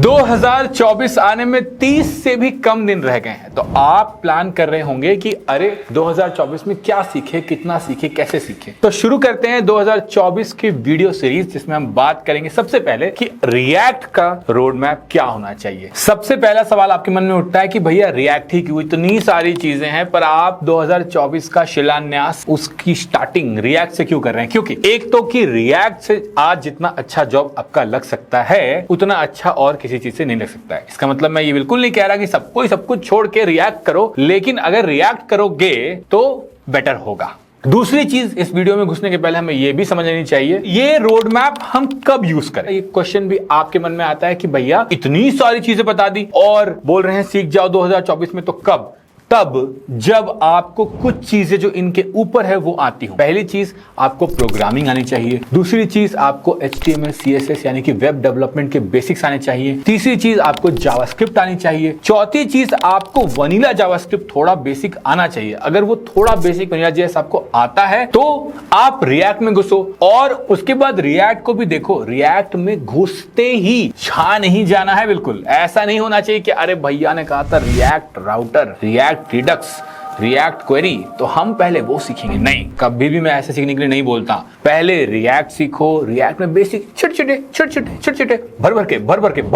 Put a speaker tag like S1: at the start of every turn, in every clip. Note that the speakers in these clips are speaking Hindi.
S1: 2024 आने में 30 से भी कम दिन रह गए हैं, तो आप प्लान कर रहे होंगे कि अरे 2024 में क्या सीखे, कितना सीखे, कैसे सीखे। तो शुरू करते हैं 2024 की वीडियो सीरीज, जिसमें हम बात करेंगे सबसे पहले कि रिएक्ट का रोड मैप क्या होना चाहिए। सबसे पहला सवाल आपके मन में उठता है कि भैया रिएक्ट ही क्यों, इतनी सारी चीजें हैं, पर आप 2024 का शिलान्यास, उसकी स्टार्टिंग रिएक्ट से क्यों कर रहे हैं? क्योंकि एक तो कि रिएक्ट से आज जितना अच्छा जॉब आपका लग सकता है, उतना अच्छा और किसी चीज से नहीं लग सकता है। इसका मतलब मैं ये बिल्कुल नहीं कह रहा कि सबको सब कुछ छोड़ के रिएक्ट करो, लेकिन अगर रिएक्ट करोगे तो बेटर होगा। दूसरी चीज, इस वीडियो में घुसने के पहले हमें यह भी समझ लेनी चाहिए, ये रोड मैप हम कब यूज करें। ये क्वेश्चन भी आपके मन में आता है कि भैया इतनी सारी चीजें बता दी और बोल रहे हैं सीख जाओ 2024 में, तो कब? तब जब आपको कुछ चीजें जो इनके ऊपर है वो आती हो। पहली चीज, आपको प्रोग्रामिंग आनी चाहिए। दूसरी चीज, आपको HTML CSS यानी कि वेब डेवलपमेंट के बेसिक्स आने चाहिए। तीसरी चीज, आपको जावास्क्रिप्ट आनी चाहिए। चौथी चीज, आपको वनीला जावास्क्रिप्ट थोड़ा बेसिक आना चाहिए। अगर वो थोड़ा बेसिक वनीला JS आपको आता है तो आप रिएक्ट में घुसो, और उसके बाद रिएक्ट को भी देखो। रिएक्ट में घुसते ही छा नहीं जाना है, बिल्कुल ऐसा नहीं होना चाहिए कि अरे भैया ने कहा था react router, react Redux, react query, तो हम पहले वो सीखेंगे। नहीं, कभी भी मैं ऐसे सीखने के लिए नहीं बोलता। पहले रिएक्ट सीखो। रिएक्ट में बेसिक छोटे-छोटे भर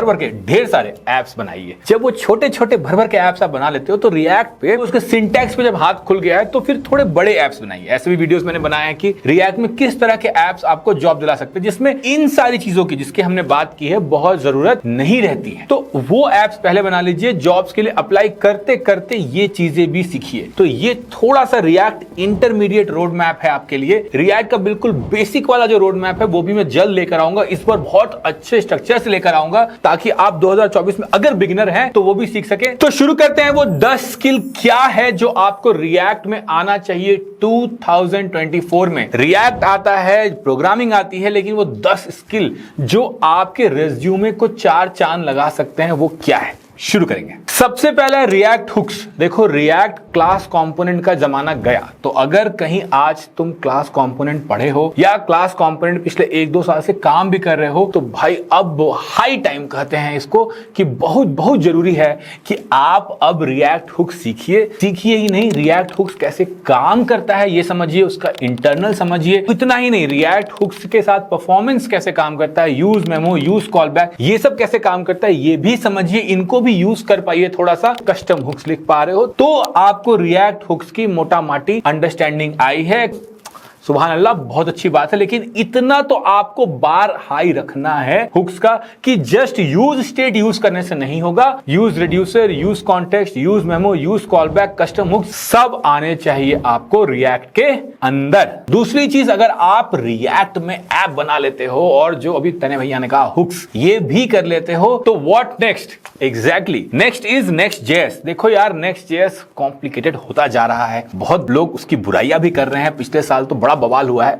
S1: भर के ढेर सारे एप्स बनाइए। जब वो छोटे-छोटे भर के एप्स आप बना लेते हो तो रिएक्ट पे उसके सिंटैक्स पे जब हाथ खुल गया है तो फिर थोड़े बड़े एप्स बनाइए। ऐसे भी वीडियोस मैंने बनाए हैं कि रिएक्ट में किस तरह के एप्स आपको जॉब दिला सकते हैं, जिसमें इन सारी चीजों की, जिसकी हमने बात की है, बहुत जरूरत नहीं रहती है। तो वो एप्स पहले बना लीजिए। जॉब्स के लिए अप्लाई करते करते ये चीजें भी सीखिए। तो ये थोड़ा सा रिएक्ट इंटरमीडिएट रोड मैप है आपके लिए। रिएक्ट का बिल्कुल बेसिक वाला जो रोड मैप है वो भी मैं जल्द लेकर आऊंगा। इस पर बहुत अच्छे स्ट्रक्चर से लेकर आऊंगा ताकि आप 2024 में अगर बिगिनर हैं तो वो भी सीख सके। तो शुरू करते हैं। वो 10 स्किल क्या है जो आपको रिएक्ट में आना चाहिए 2024 में। रिएक्ट आता है, प्रोग्रामिंग आती है, लेकिन वो 10 स्किल जो आपके रिज्यूमे को 4 चांद लगा सकते हैं, वो क्या है? शुरू करेंगे। सबसे पहला रिएक्ट हुक्स। देखो, रिएक्ट क्लास कंपोनेंट का जमाना गया, तो अगर कहीं आज तुम क्लास कंपोनेंट पढ़े हो या क्लास कंपोनेंट पिछले 1-2 साल से काम भी कर रहे हो, तो भाई अब हाई टाइम कहते हैं इसको कि बहुत जरूरी है कि आप अब रिएक्ट हुक्स सीखिए। सीखिए ही नहीं, रिएक्ट हुक्स कैसे काम करता है ये समझिए, उसका इंटरनल समझिए। इतना ही नहीं, रिएक्ट हुक्स के साथ परफॉर्मेंस कैसे काम करता है, use memo, use call back, ये सब कैसे काम करता है ये भी समझिए। इनको भी यूज कर पाइए। थोड़ा सा कस्टम हुक्स लिख पा रहे हो तो आपको रिएक्ट हुक्स की मोटा माटी अंडरस्टैंडिंग आई है। सुभान अल्लाह, बहुत अच्छी बात है। लेकिन इतना तो आपको बार हाई रखना है हुक्स का कि जस्ट यूज स्टेट यूज करने से नहीं होगा। Use reducer, use context, use memo, use callback, custom hooks सब आने चाहिए आपको रिएक्ट के अंदर। दूसरी चीज, अगर आप रिएक्ट में ऐप बना लेते हो और जो अभी तने भैया ने कहा हुक्स ये भी कर लेते हो, तो what next? Exactly, next is Next.js। देखो यार, Next.js कॉम्प्लिकेटेड होता जा रहा है। बहुत लोग उसकी बुराइयां भी कर रहे हैं। पिछले साल तो बड़ा बवाल हुआ है,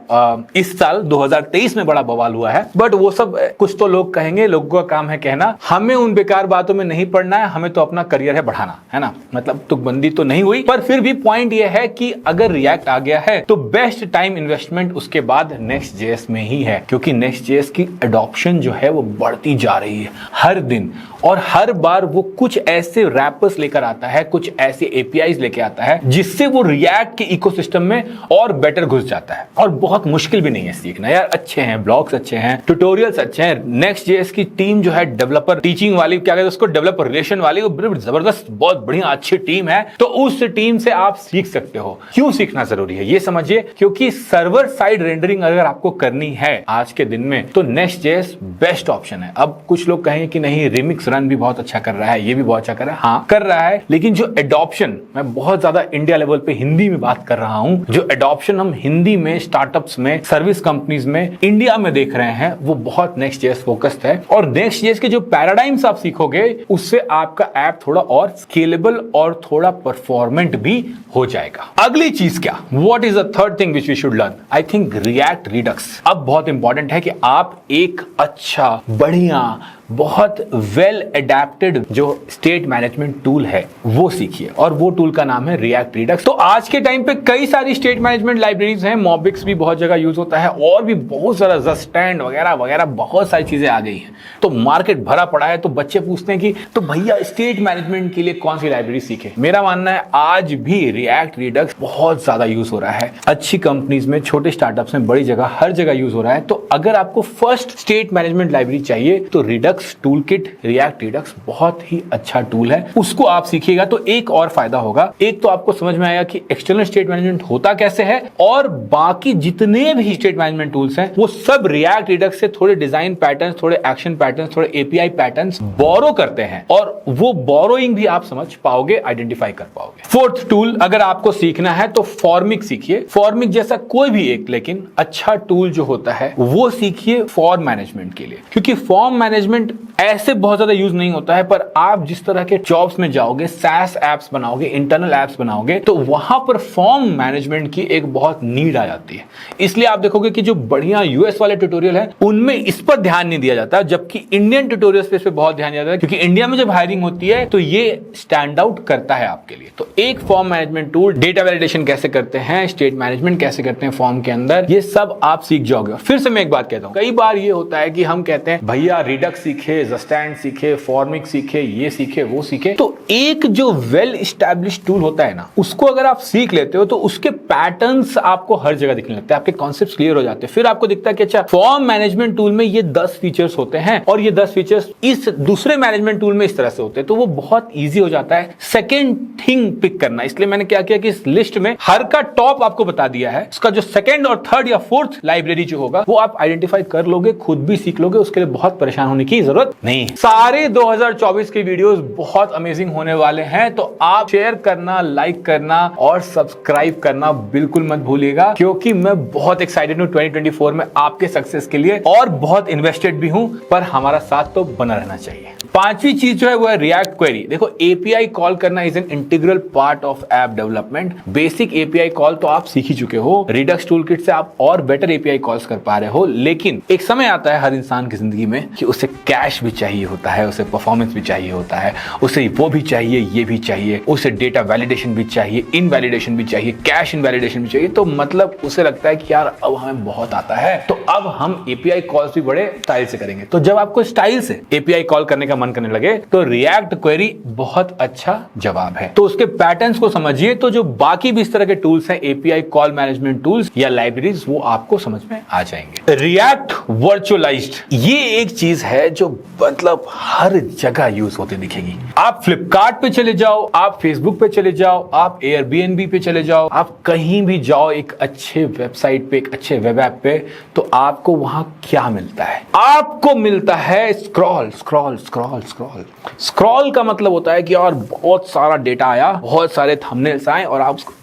S1: इस साल 2023 में बड़ा बवाल हुआ है, बट वो सब कुछ तो लोग कहेंगे, लोगों का काम है कहना। हमें उन बेकार बातों में नहीं पड़ना है, हमें तो अपना करियर है बढ़ाना, है ना। मतलब तुकबंदी तो नहीं हुई, पर फिर भी पॉइंट ये है कि अगर रिएक्ट आ गया है तो बेस्ट टाइम इन्वेस्टमेंट उसके बाद Next.js में ही है, क्योंकि Next.js की एडॉप्शन जो है वो बढ़ती जा रही है हर दिन, और हर बार वो कुछ ऐसे रैपर्स लेकर आता है, कुछ ऐसे APIs लेके आता है जिससे वो रिएक्ट के इकोसिस्टम में और बेटर घुस जाता है। और बहुत मुश्किल भी नहीं है सीखना यार, अच्छे हैं ब्लॉग्स, अच्छे हैं ट्यूटोरियल्स, अच्छे हैं। Next.js की टीम जो है डेवलपर टीचिंग वाली, क्या कहते हैं उसको, डेवलपर रिलेशन वाली, वो जबरदस्त, बहुत बढ़िया अच्छी टीम है। तो उस टीम से आप सीख सकते हो। क्यों सीखना जरूरी है ये समझिए, क्योंकि सर्वर साइड रेंडरिंग अगर आपको करनी है आज के दिन में तो Next.js बेस्ट ऑप्शन है। अब कुछ लोग कहेंगे कि नहीं, रिमिक्स रन भी बहुत अच्छा कर रहा है, ये भी बहुत अच्छा कर रहा है। हाँ कर रहा है, लेकिन जो एडॉप्शन, मैं बहुत ज्यादा इंडिया लेवल पे हिंदी में बात कर रहा हूं, जो एडॉप्शन हम हिंदी में स्टार्टअप्स में, सर्विस कंपनीज में, इंडिया में देख रहे हैं, वो बहुत Next.js फोकस्ड है। और Next.js के जो पैराडाइम्स आप सीखोगे उससे आपका ऐप थोड़ा और स्केलेबल और थोड़ा परफॉर्मेंट भी हो जाएगा। अगली चीज क्या, what is the third thing which we should learn? I think React Redux. अब बहुत इंपॉर्टेंट है कि आप एक अच्छा, बढ़िया, बहुत वेल एडेप्टेड जो स्टेट मैनेजमेंट टूल है वो सीखिए, और वो टूल का नाम है रिएक्ट रिडक्स। तो आज के टाइम पे कई सारी स्टेट मैनेजमेंट लाइब्रेरीज हैं, मॉबिक्स भी बहुत जगह यूज होता है, और भी बहुत सारा जस्टैंड वगैरह वगैरह बहुत सारी चीजें आ गई हैं। तो मार्केट भरा पड़ा है। तो बच्चे पूछते हैं कि तो भैया स्टेट मैनेजमेंट के लिए कौन सी लाइब्रेरी सीखे। मेरा मानना है आज भी रिएक्ट रिडक्स बहुत ज्यादा यूज हो रहा है, अच्छी कंपनीज में, छोटे स्टार्टअप्स में, बड़ी जगह, हर जगह यूज हो रहा है। तो अगर आपको फर्स्ट स्टेट मैनेजमेंट लाइब्रेरी चाहिए तो Redux tool kit, react Redux बहुत ही अच्छा टूल है, उसको आप सीखिएगा तो एक और फायदा होगा। एक तो आपको समझ में आएगा कि एक्सटर्नल स्टेट मैनेजमेंट होता कैसे है, और बाकी जितने भी स्टेट मैनेजमेंट टूल्स हैं वो सब रिएक्ट रिडक्स से थोड़े डिजाइन पैटर्न्स, थोड़े एक्शन पैटर्न्स, थोड़े एपीआई पैटर्न्स बोरो करते हैं, और वो बोरोइंग भी आप समझ पाओगे, आइडेंटिफाई कर पाओगे। फोर्थ टूल अगर आपको सीखना है तो फॉर्मिक सीखिए। फॉर्मिक जैसा कोई भी एक लेकिन अच्छा टूल जो होता है वो सीखिए फॉर्म मैनेजमेंट के लिए, क्योंकि फॉर्म मैनेजमेंट ऐसे बहुत ज्यादा यूज नहीं होता है, पर आप जिस तरह के जॉब्स में जाओगे, SaaS एप्स बनाओगे, इंटरनल एप्स बनाओगे, तो वहां पर फॉर्म मैनेजमेंट की एक बहुत नीड आ जाती है। इसलिए आप देखोगे कि जो बढ़िया यूएस वाले ट्यूटोरियल है उनमें इस पर ध्यान नहीं दिया जाता, जबकि इंडियन ट्यूटोरियल्स पे इस पे बहुत ध्यान दिया जाता है, क्योंकि इंडिया में जब हायरिंग होती है तो ये स्टैंड आउट करता है आपके लिए। तो एक form management tool, data validation कैसे करते हैं, स्टेट मैनेजमेंट कैसे करते हैं फॉर्म के अंदर, ये सब आप सीख जाओगे। फिर से मैं एक बात कहता हूं, कई बार ये होता है कि हम कहते हैं भैया रिडक्स सीखे, जस्टैंड सीखे, फॉर्मिक सीखे, ये सीखे, वो सीखे। तो एक जो वेल एस्टैब्लिश्ड टूल होता है ना, उसको अगर आप सीख लेते हो तो उसके पैटर्न्स आपको हर जगह दिखने लगते हैं, आपके कॉन्सेप्ट्स क्लियर हो जाते हैं। फिर आपको दिखता है कि अच्छा फॉर्म मैनेजमेंट टूल में ये 10 फीचर्स होते हैं और ये 10 फीचर्स इस दूसरे मैनेजमेंट टूल में इस तरह से होते हैं, तो वो बहुत ईजी हो जाता है सेकेंड थिंग पिक करना। इसलिए मैंने क्या किया कि इस लिस्ट में हर का टॉप आपको बता दिया है, उसका जो सेकंड और थर्ड या फोर्थ लाइब्रेरी जो होगा वो आप आइडेंटिफाई कर लोगे, खुद भी सीख लोगे, उसके लिए बहुत परेशान होने की जरूरत नहीं है। सारे 2024 के वीडियोस बहुत अमेजिंग होने वाले हैं, तो आप शेयर करना, लाइक करना और सब्सक्राइब करना बिल्कुल मत भूलिएगा, क्योंकि मैं बहुत एक्साइटेड हूं 2024 में आपके सक्सेस के लिए, और बहुत इन्वेस्टेड भी हूं, पर हमारा साथ तो बना रहना चाहिए। पांचवी चीज जो है वो है रिएक्ट क्वेरी। देखो एपीआई कॉल करना is an integral part of app development. Basic API call तो आप सीख ही चुके हो, रिडक्स टूलकिट से आप और बेटर एपीआई कॉल्स कर पा रहे हो, लेकिन एक समय आता है हर इंसान की जिंदगी में कि उसे कैश भी चाहिए होता है, उसे परफॉर्मेंस भी चाहिए होता है, उसे वो भी चाहिए, ये भी चाहिए, उसे डेटा वैलिडेशन भी चाहिए, इनवैलिडेशन भी चाहिए, कैश इनवैलिडेशन भी चाहिए। तो मतलब उसे लगता है कि यार अब हमें बहुत आता है, तो अब हम एपीआई कॉल्स भी बड़े स्टाइल से करेंगे। तो जब आपको स्टाइल से एपीआई कॉल करने का मन करने लगे तो रिएक्ट क्वेरी बहुत अच्छा जवाब है। तो उसके पैटर्न्स को समझिए, तो जो बाकी भी इस तरह के टूल्स हैं, एपीआई कॉल मैनेजमेंट टूल्स या लाइब्रेरीज, वो आपको समझ में आ जाएंगे। रिएक्ट वर्चुअलाइज्ड, ये एक चीज है जो मतलब हर जगह यूज होती दिखेगी। आप फ्लिपकार्ट पे चले जाओ, आप फेसबुक पे चले जाओ, आप एयरबीएनबी पे चले जाओ, आप कहीं भी जाओ एक अच्छे वेबसाइट पे, एक अच्छे वेब ऐप पे, तो आपको वहां क्या मिलता है? आपको मिलता है scroll scroll scroll scroll. Scroll का मतलब होता है कि और बहुत सारा डेटा आया, बहुत सारे थंबनेल्स आए और आप उसको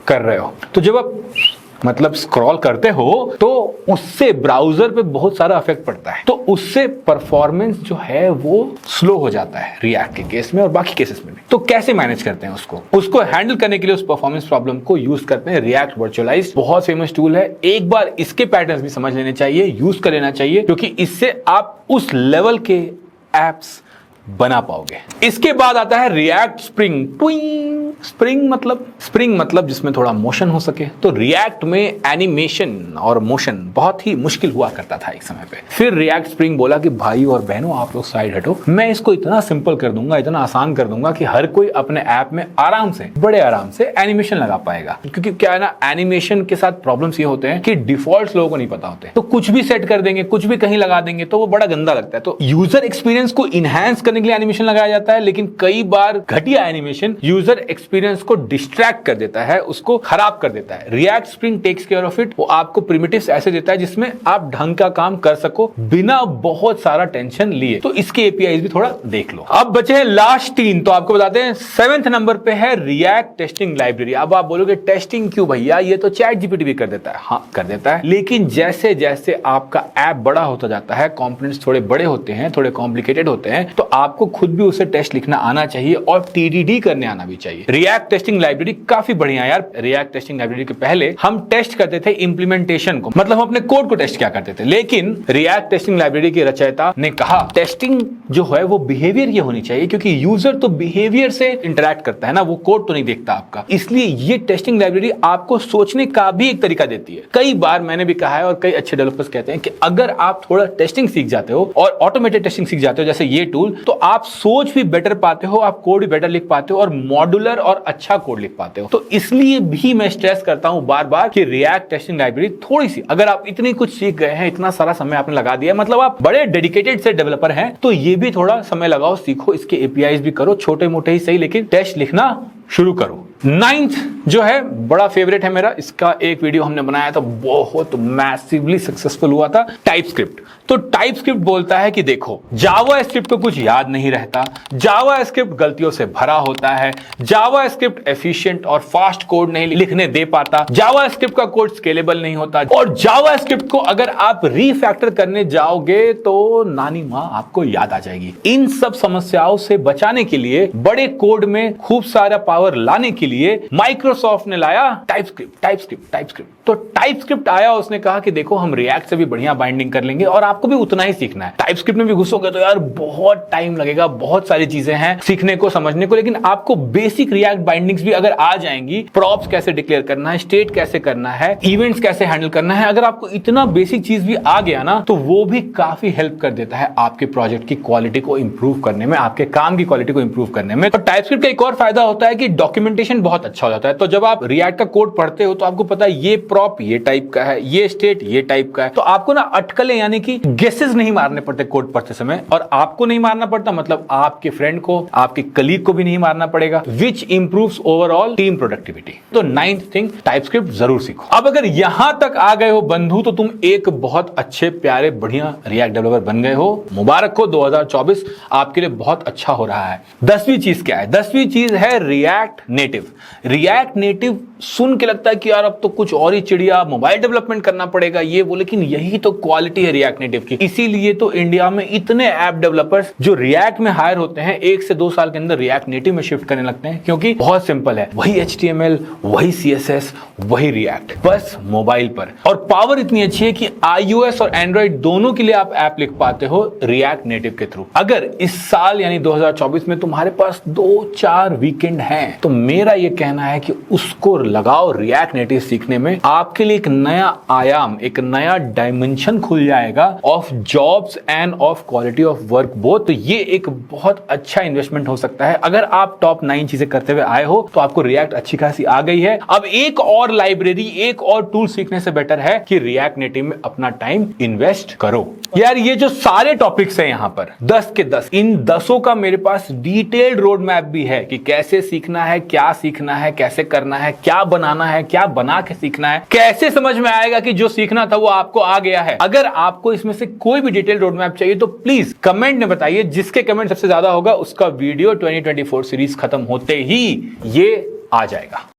S1: कर रहे हो। तो जब आप मतलब स्क्रॉल करते हो तो उससे ब्राउजर पे बहुत सारा इफेक्ट पड़ता है, तो उससे परफॉर्मेंस जो है वो स्लो हो जाता है रिएक्ट के केस में और बाकी केसेस में भी। तो कैसे मैनेज करते हैं उसको हैंडल करने के लिए उस परफॉर्मेंस प्रॉब्लम को यूज करते हैं रिएक्ट वर्चुअलाइज्ड। बहुत फेमस टूल है, एक बार इसके पैटर्न्स भी समझ लेने चाहिए, यूज कर लेना चाहिए, क्योंकि इससे आप उस लेवल के एप्स बना पाओगे। इसके बाद आता है रिएक्ट स्प्रिंग। स्प्रिंग मतलब जिसमें थोड़ा मोशन हो सके। तो रिएक्ट में एनिमेशन और मोशन बहुत ही मुश्किल हुआ करता था एक समय पे। फिर रिएक्ट स्प्रिंग बोला कि भाई और बहनों आप लोग साइड हटो, मैं इसको इतना सिंपल कर दूंगा, इतना आसान कर दूंगा कि हर कोई अपने ऐप में आराम से, बड़े आराम से एनिमेशन लगा पाएगा। क्योंकि क्या है ना, एनिमेशन के साथ प्रॉब्लम्स ये होते हैं कि डिफॉल्ट लोगों को नहीं पता होते, तो कुछ भी सेट कर देंगे, कुछ भी कहीं लगा देंगे, तो वो बड़ा गंदा लगता है। तो यूजर एक्सपीरियंस को इनहैंस करने के लिए एनिमेशन लगाया जाता है, लेकिन कई बार घटिया एनिमेशन यूजर एक्सपीरियंस को डिस्ट्रैक्ट कर देता है, उसको खराब कर देता है। React Spring takes care of it. वो आपको प्रिमिटिव्स ऐसे देता है जिसमें आप ढंग का काम कर सको बिना बहुत सारा टेंशन लिए। तो इसके एपीआईज भी थोड़ा देख लो। अब बचे हैं लास्ट 3, तो आपको बताते हैं 7th नंबर पे है रिएक्ट टेस्टिंग लाइब्रेरी। अब आप बोलोगे टेस्टिंग क्यों भैया, ये तो चैट जीपीटी भी कर देता है। हाँ कर देता है, लेकिन जैसे जैसे आपका ऐप बड़ा होता जाता है, कंपोनेंट्स थोड़े बड़े होते हैं, थोड़े कॉम्प्लिकेटेड होते हैं, तो आपको खुद भी उसे टेस्ट लिखना आना चाहिए और टीडीडी करने आना भी चाहिए। रिएक्ट टेस्टिंग लाइब्रेरी काफी बढ़िया है यार। रिएक्ट टेस्टिंग लाइब्रेरी के पहले हम टेस्ट करते थे इंप्लीमेंटेशन को, मतलब हम अपने कोड को टेस्ट क्या करते थे, लेकिन रिएक्ट टेस्टिंग लाइब्रेरी के रचयिता ने कहा टेस्टिंग जो है वो बिहेवियर ये होनी चाहिए, क्योंकि यूजर तो बिहेवियर से इंटरैक्ट करता है ना, वो कोड तो नहीं देखता आपका। इसलिए ये टेस्टिंग लाइब्रेरी आपको सोचने का भी एक तरीका देती है। कई बार मैंने भी कहा है और कई अच्छे डेवलपर्स कहते हैं कि अगर आप थोड़ा टेस्टिंग सीख जाते हो और ऑटोमेटेड टेस्टिंग सीख जाते हो जैसे ये टूल, तो आप सोच भी बेटर पाते हो, आप कोड भी बेटर लिख पाते हो और मॉड्यूलर और अच्छा कोड लिख पाते हो। तो इसलिए भी मैं स्ट्रेस करता हूं बार बार कि रिएक्ट टेस्टिंग लाइब्रेरी थोड़ी सी, अगर आप इतनी कुछ सीख गए हैं, इतना सारा समय आपने लगा दिया, मतलब आप बड़े डेडिकेटेड से डेवलपर हैं, तो ये भी थोड़ा समय लगाओ, सीखो, इसके एपीआईज भी करो, छोटे मोटे ही सही, लेकिन टेस्ट लिखना शुरू करो। 9th जो है बड़ा फेवरेट है मेरा, इसका एक वीडियो हमने बनाया था, बहुत मैसिवली सक्सेसफुल हुआ था, टाइपस्क्रिप्ट। तो टाइपस्क्रिप्ट बोलता है कि देखो जावास्क्रिप्ट को कुछ याद नहीं रहता, जावास्क्रिप्ट गलतियों से भरा होता है, जावास्क्रिप्ट एफिशिएंट और फास्ट कोड नहीं लिखने दे पाता, जावास्क्रिप्ट का कोड स्केलेबल नहीं होता, और जावास्क्रिप्ट को अगर आप रीफैक्टर करने जाओगे तो नानी मां आपको याद आ जाएगी। इन सब समस्याओं से बचाने के लिए, बड़े कोड में खूब सारा पावर लाने के लिए माइक्रोसॉफ्ट ने लाया टाइपस्क्रिप्ट, टाइपस्क्रिप्ट, टाइपस्क्रिप्ट। तो टाइपस्क्रिप्ट आया, उसने कहा कि देखो हम रिएक्ट से भी बढ़िया बाइंडिंग कर लेंगे और आपको भी उतना ही सीखना है। टाइपस्क्रिप्ट में भी घुसोगे तो यार बहुत टाइम लगेगा, बहुत सारी चीजें हैं सीखने को, समझने को, लेकिन आपको बेसिक रिएक्ट बाइंडिंग्स भी अगर आ जाएंगी, प्रॉप्स कैसे डिक्लेयर करना है, स्टेट कैसे करना है, इवेंट्स कैसे हैंडल करना है, अगर आपको इतना बेसिक चीज भी आ गया ना, तो वो भी काफी हेल्प कर देता है आपके प्रोजेक्ट की क्वालिटी को इंप्रूव करने में, आपके काम की क्वालिटी को इंप्रूव करने में। तो टाइपस्क्रिप्ट का एक और फायदा होता है कि डॉक्यूमेंटेशन बहुत अच्छा हो जाता है। तो जब आप रिएक्ट का कोड पढ़ते हो तो आपको पता है ये प्रॉप ये टाइप का है, ये स्टेट ये टाइप का है, तो आपको ना अटकलें यानी कि गेसेस नहीं मारने पड़ते कोड पढ़ते समय, और आपको नहीं मारना पड़ता मतलब आपके फ्रेंड को, आपके कलीग को भी नहीं मारना पड़ेगा, विच इंप्रूव्स ओवरऑल टीम प्रोडक्टिविटी। तो 9th थिंग, टाइपस्क्रिप्ट जरूर सीखो। अब अगर यहां तक आ गए हो बंधु, तो तुम एक बहुत अच्छे प्यारे बढ़िया रिएक्ट डेवलपर बन गए हो। मुबारक हो, 2024 आपके लिए बहुत अच्छा हो रहा है। 10वीं चीज क्या है? 10वीं चीज है रिएक्ट नेटिव। रिएक्ट नेटिव सुन के लगता है कि यार अब तो कुछ और ही चिड़िया, मोबाइल डेवलपमेंट करना पड़ेगा ये वो, लेकिन यही तो क्वालिटी है रिएक्ट नेटिव की। इसीलिए तो इंडिया में इतने ऐप डेवलपर्स जो रिएक्ट में हायर होते हैं 1 से 2 साल के अंदर रिएक्ट नेटिव में शिफ्ट करने लगते हैं, क्योंकि बहुत सिंपल है, वही HTML, वही CSS, वही रिएक्ट, बस मोबाइल पर। और पावर इतनी अच्छी है कि iOS और एंड्रॉइड दोनों के लिए आप ऐप लिख पाते हो रिएक्ट नेटिव के थ्रू। अगर इस साल यानी 2024 में तुम्हारे पास 2-4 वीकेंड हैं, तो मेरा ये कहना है कि उसको लगाओ रिएक्ट नेटिव सीखने में। आपके लिए एक नया आयाम, एक नया डायमेंशन खुल जाएगा of jobs end of quality of work both. तो ये एक बहुत अच्छा इन्वेस्टमेंट हो सकता है। अगर आप टॉप 9 चीजें करते हुए आए हो तो आपको रिएक्ट अच्छी खासी आ गई है। अब एक और लाइब्रेरी, एक और टूल सीखने से बेटर है कि रिएक्ट नेटिव में अपना टाइम इन्वेस्ट करो। यार ये जो सारे टॉपिक्स हैं यहां पर 10 के 10, इन 10 का मेरे पास डिटेल्ड रोड मैप भी है कि कैसे सीखना है, क्या सीखना है, कैसे करना है, क्या बनाना है, क्या बना के सीखना है, कैसे समझ में आएगा कि जो सीखना था वो आपको आ गया है। अगर आपको इसमें से कोई भी डिटेल रोड मैप चाहिए तो प्लीज कमेंट में बताइए। जिसके कमेंट सबसे ज्यादा होगा उसका वीडियो 2024 सीरीज खत्म होते ही ये आ जाएगा।